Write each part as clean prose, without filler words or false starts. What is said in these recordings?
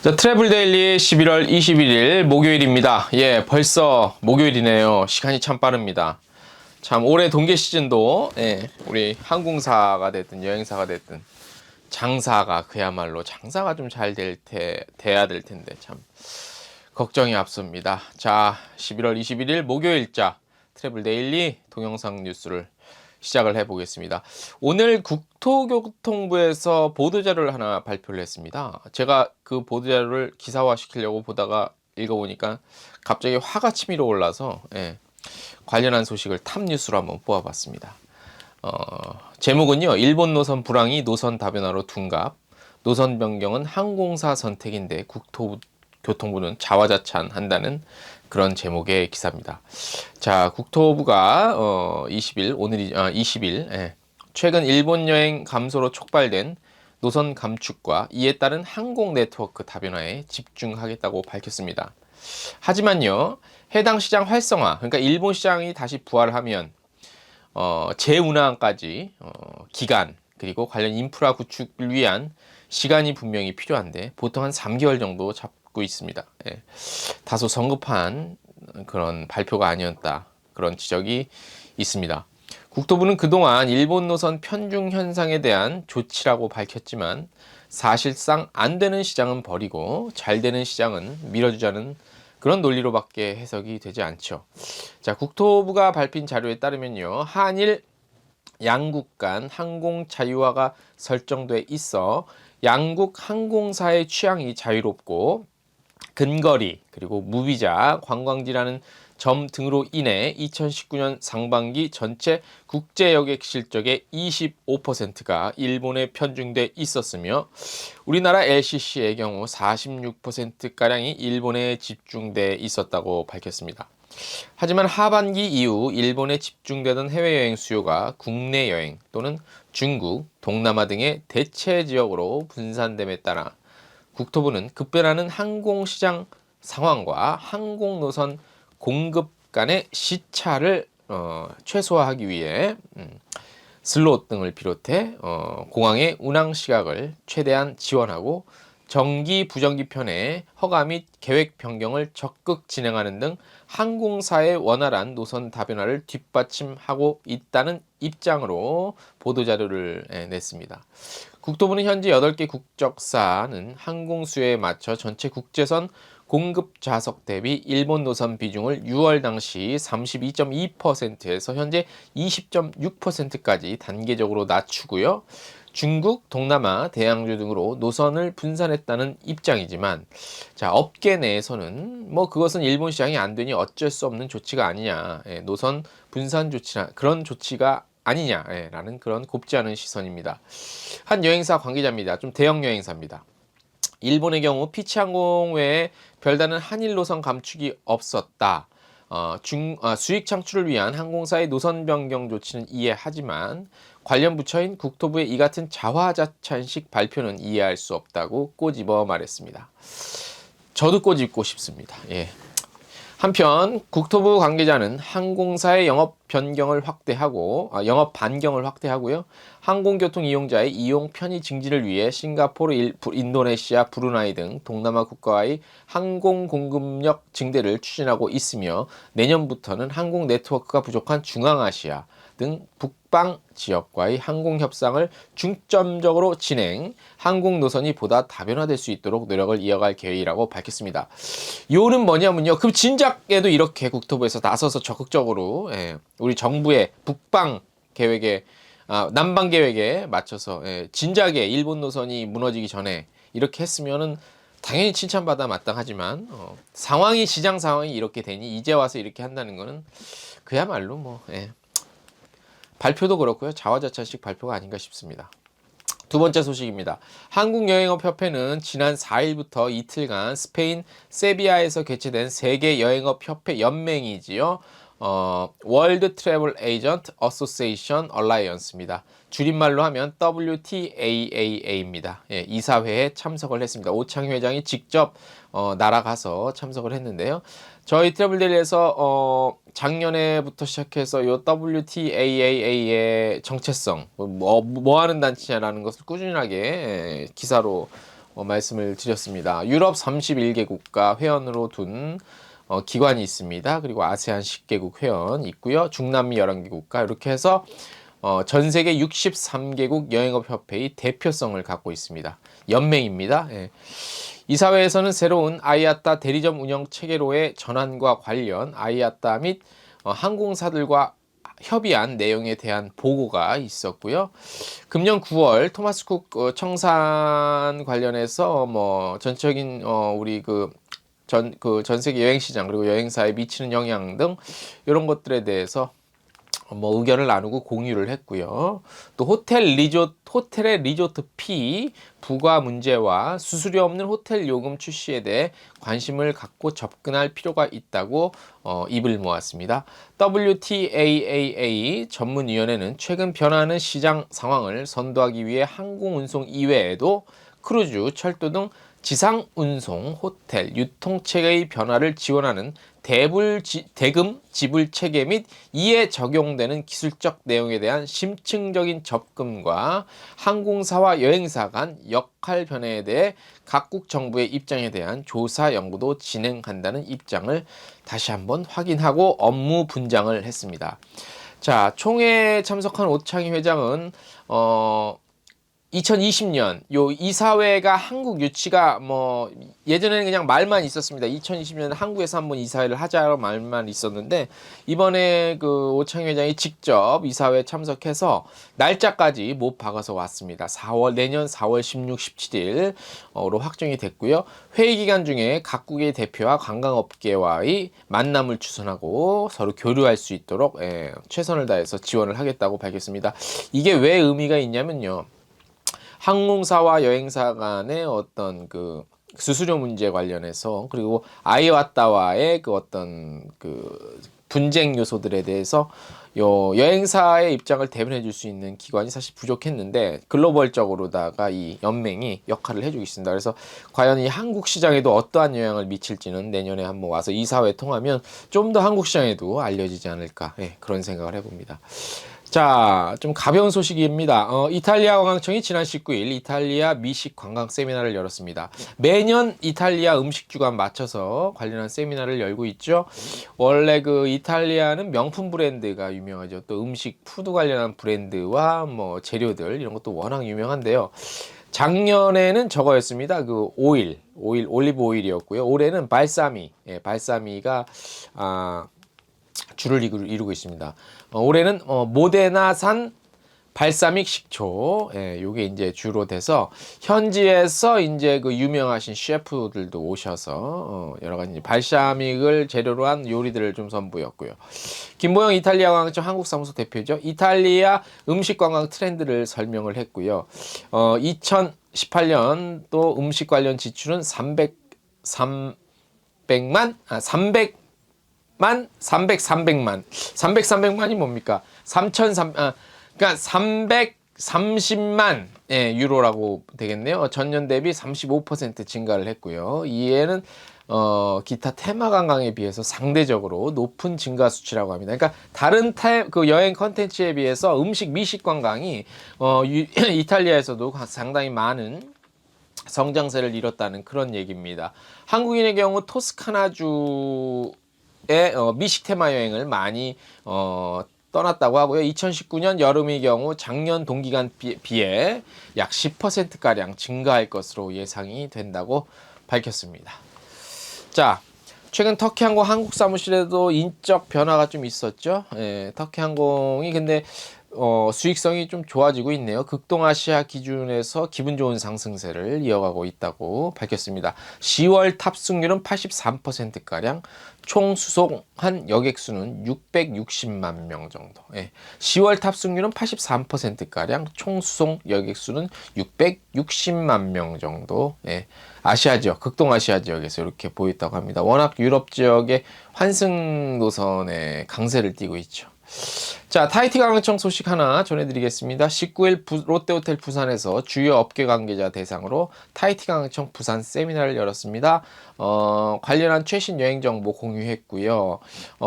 자, 트래블 데일리 11월 21일 목요일입니다. 예, 벌써 목요일이네요. 시간이 참 빠릅니다. 참 올해 동계 시즌도 우리 항공사가 됐든 여행사가 됐든 장사가 그야말로 장사가 좀 잘 돼야 될 텐데 참 걱정이 앞섭니다. 자, 11월 21일 목요일자 트래블 데일리 동영상 뉴스를 시작을 해보겠습니다. 오늘 국토교통부에서 보도자료를 하나 발표를 했습니다. 제가 그 보도자료를 기사화 시키려고 보다가 읽어보니까 갑자기 화가 치밀어 올라서 관련한 소식을 탑뉴스로 한번 뽑아봤습니다. 제목은요, 일본 노선 불황이 노선 다변화로 둔갑, 노선 변경은 항공사 선택인데 국토교통부는 자화자찬한다는 그런 제목의 기사입니다. 자, 국토부가 20일 최근 일본 여행 감소로 촉발된 노선 감축과 이에 따른 항공 네트워크 다변화에 집중하겠다고 밝혔습니다. 하지만요, 해당 시장 활성화, 그러니까 일본 시장이 다시 부활하면 재운항까지 기간 그리고 관련 인프라 구축을 위한 시간이 분명히 필요한데 보통 한 3개월 정도 잡고 있습니다. 다소 성급한 그런 발표가 아니었다, 그런 지적이 있습니다. 국토부는 그동안 일본 노선 편중 현상에 대한 조치라고 밝혔지만 사실상 안 되는 시장은 버리고 잘 되는 시장은 밀어주자는 그런 논리로밖에 해석이 되지 않죠. 자, 국토부가 발표한 자료에 따르면요, 한일 양국 간 항공 자유화가 설정돼 있어 양국 항공사의 취향이 자유롭고 근거리 그리고 무비자 관광지라는 점 등으로 인해 2019년 상반기 전체 국제 여객 실적의 25%가 일본에 편중돼 있었으며 우리나라 LCC의 경우 46%가량이 일본에 집중돼 있었다고 밝혔습니다. 하지만 하반기 이후 일본에 집중되던 해외여행 수요가 국내 여행 또는 중국, 동남아 등의 대체 지역으로 분산됨에 따라 국토부는 급변하는 항공시장 상황과 항공노선 공급 간의 시차를 최소화하기 위해 슬롯 등을 비롯해 공항의 운항 시각을 최대한 지원하고 정기 부정기 편의 허가 및 계획 변경을 적극 진행하는 등 항공사의 원활한 노선 다변화를 뒷받침하고 있다는 입장으로 보도자료를 냈습니다. 국토부는 현재 8개 국적사는 항공 수요에 맞춰 전체 국제선 공급 좌석 대비 일본 노선 비중을 6월 당시 32.2%에서 현재 20.6%까지 단계적으로 낮추고요. 중국, 동남아, 대양주 등으로 노선을 분산했다는 입장이지만, 자, 업계 내에서는 뭐 그것은 일본 시장이 안 되니 어쩔 수 없는 조치가 아니냐, 노선 분산 조치나 그런 조치가 아니냐라는 그런 곱지 않은 시선입니다. 한 여행사 관계자입니다. 좀 대형 여행사입니다. 일본의 경우 피치항공 외에 별다른 한일 노선 감축이 없었다. 수익 창출을 위한 항공사의 노선 변경 조치는 이해하지만 관련 부처인 국토부의 이 같은 자화자찬식 발표는 이해할 수 없다고 꼬집어 말했습니다. 저도 꼬집고 싶습니다. 한편 국토부 관계자는 항공사의 영업 반경을 확대하고요. 항공교통 이용자의 이용 편의 증진을 위해 싱가포르, 인도네시아, 브루나이 등 동남아 국가와의 항공 공급력 증대를 추진하고 있으며 내년부터는 항공 네트워크가 부족한 중앙아시아 등 북방 지역과의 항공 협상을 중점적으로 진행, 항공 노선이 보다 다변화될 수 있도록 노력을 이어갈 계획이라고 밝혔습니다. 이유는 뭐냐면요, 그럼 진작에도 이렇게 국토부에서 나서서 적극적으로 우리 정부의 북방 계획에 남방 계획에 맞춰서 진작에 일본 노선이 무너지기 전에 이렇게 했으면은 당연히 칭찬받아 마땅하지만 시장 상황이 이렇게 되니 이제 와서 이렇게 한다는 거는 그야말로 발표도 그렇고요, 자화자찬식 발표가 아닌가 싶습니다. 두 번째 소식입니다. 한국여행업협회는 지난 4일부터 이틀간 스페인 세비야에서 개최된 세계 여행업협회 연맹이지요. 월드 트래블 에이전트 어소시에이션 얼라이언스입니다. 줄임말로 하면 WTAAA입니다. 이사회에 참석을 했습니다. 오창희 회장이 직접 날아가서 참석을 했는데요. 저희 트래블데일리에서 작년에부터 시작해서 이 WTAAA의 정체성, 뭐 하는 단체냐라는 것을 꾸준하게 기사로 말씀을 드렸습니다. 유럽 31개국가 회원으로 둔 기관이 있습니다. 그리고 아세안 10개국 회원 있고요. 중남미 11개 국가 이렇게 해서 전 세계 63개국 여행업협회의 대표성을 갖고 있습니다. 연맹입니다. 예. 이 사회에서는 새로운 아이아따 대리점 운영 체계로의 전환과 관련 아이아따 및 항공사들과 협의한 내용에 대한 보고가 있었고요. 금년 9월 토마스 쿡 청산 관련해서 뭐 전적인 우리 전 세계 여행 시장 그리고 여행사에 미치는 영향 등 이런 것들에 대해서 뭐 의견을 나누고 공유를 했고요. 또 호텔의 리조트 피 부과 문제와 수수료 없는 호텔 요금 출시에 대해 관심을 갖고 접근할 필요가 있다고 입을 모았습니다. WTAAA 전문위원회는 최근 변화하는 시장 상황을 선도하기 위해 항공운송 이외에도 크루즈, 철도 등 지상 운송, 호텔, 유통체계의 변화를 지원하는 대금 지불 체계 및 이에 적용되는 기술적 내용에 대한 심층적인 접근과 항공사와 여행사 간 역할 변화에 대해 각국 정부의 입장에 대한 조사 연구도 진행한다는 입장을 다시 한번 확인하고 업무 분장을 했습니다. 자, 총회에 참석한 오창희 회장은 2020년 요 이사회가 한국 유치가 뭐 예전에는 그냥 말만 있었습니다. 2020년에 한국에서 한번 이사회를 하자고 말만 있었는데 이번에 그 오창희 회장이 직접 이사회에 참석해서 날짜까지 못 박아서 왔습니다. 내년 4월 16, 17일로 확정이 됐고요. 회의 기간 중에 각국의 대표와 관광업계와의 만남을 추진하고 서로 교류할 수 있도록 최선을 다해서 지원을 하겠다고 밝혔습니다. 이게 왜 의미가 있냐면요. 항공사와 여행사 간의 어떤 그 수수료 문제 관련해서 그리고 아이와따와의 그 어떤 그 분쟁 요소들에 대해서 여행사의 입장을 대변해 줄 수 있는 기관이 사실 부족했는데 글로벌적으로다가 이 연맹이 역할을 해주고 있습니다. 그래서 과연 이 한국 시장에도 어떠한 영향을 미칠지는 내년에 한번 와서 이사회 통하면 좀 더 한국 시장에도 알려지지 않을까 그런 생각을 해봅니다. 자, 좀 가벼운 소식입니다. 이탈리아 관광청이 지난 19일 이탈리아 미식 관광 세미나를 열었습니다. 매년 이탈리아 음식주간 맞춰서 관련한 세미나를 열고 있죠. 원래 그 이탈리아는 명품 브랜드가 유명하죠. 또 음식, 푸드 관련한 브랜드와 뭐 재료들 이런 것도 워낙 유명한데요. 작년에는 저거였습니다. 그 올리브 오일이었고요. 올해는 발사미가 주를 이루고 있습니다. 올해는 모데나산 발사믹 식초, 요게 이제 주로 돼서 현지에서 이제 그 유명하신 셰프들도 오셔서 여러 가지 발사믹을 재료로 한 요리들을 좀 선보였고요. 김보영 이탈리아 관광청 한국 사무소 대표죠. 이탈리아 음식 관광 트렌드를 설명을 했고요. 2018년 또 음식 관련 지출은 300만이 뭡니까? 그러니까 330만 유로라고 되겠네요. 전년 대비 35% 증가를 했고요. 이에는 기타 테마 관광에 비해서 상대적으로 높은 증가 수치라고 합니다. 그러니까 다른 그 여행 컨텐츠에 비해서 미식 관광이 이탈리아에서도 상당히 많은 성장세를 이뤘다는 그런 얘기입니다. 한국인의 경우 토스카나주 미식 테마 여행을 많이 떠났다고 하고요. 2019년 여름의 경우 작년 동기간 비해 약 10%가량 증가할 것으로 예상이 된다고 밝혔습니다. 자, 최근 터키항공 한국 사무실에도 인적 변화가 좀 있었죠. 터키항공이 근데 수익성이 좀 좋아지고 있네요. 극동아시아 기준에서 기분 좋은 상승세를 이어가고 있다고 밝혔습니다. 10월 탑승률은 83%가량, 총 수송한 여객수는 660만 명 정도. 10월 탑승률은 83%가량, 총 수송 여객수는 660만 명 정도. 아시아 지역, 극동아시아 지역에서 이렇게 보였다고 합니다. 워낙 유럽 지역의 환승 노선에 강세를 띠고 있죠. 자, 타이티 관광청 소식 하나 전해드리겠습니다. 19일 롯데호텔 부산에서 주요 업계 관계자 대상으로 타이티 관광청 부산 세미나를 열었습니다. 관련한 최신 여행 정보 공유했고요.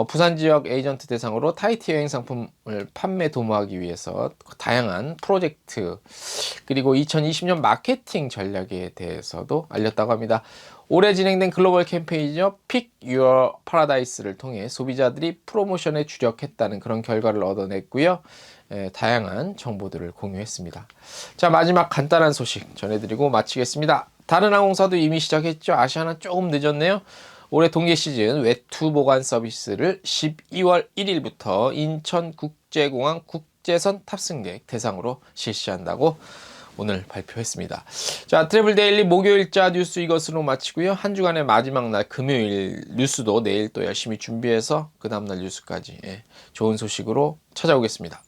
부산 지역 에이전트 대상으로 타이티 여행 상품을 판매 도모하기 위해서 다양한 프로젝트 그리고 2020년 마케팅 전략에 대해서도 알렸다고 합니다. 올해 진행된 글로벌 캠페인이죠. Pick Your Paradise를 통해 소비자들이 프로모션에 주력했다는 그런 결과를 얻어냈고요. 다양한 정보들을 공유했습니다. 자, 마지막 간단한 소식 전해드리고 마치겠습니다. 다른 항공사도 이미 시작했죠. 아시아나 조금 늦었네요. 올해 동계 시즌 외투 보관 서비스를 12월 1일부터 인천국제공항 국제선 탑승객 대상으로 실시한다고 오늘 발표했습니다. 자, 트래블 데일리 목요일자 뉴스 이것으로 마치고요. 한 주간의 마지막 날 금요일 뉴스도 내일 또 열심히 준비해서 그 다음날 뉴스까지 좋은 소식으로 찾아오겠습니다.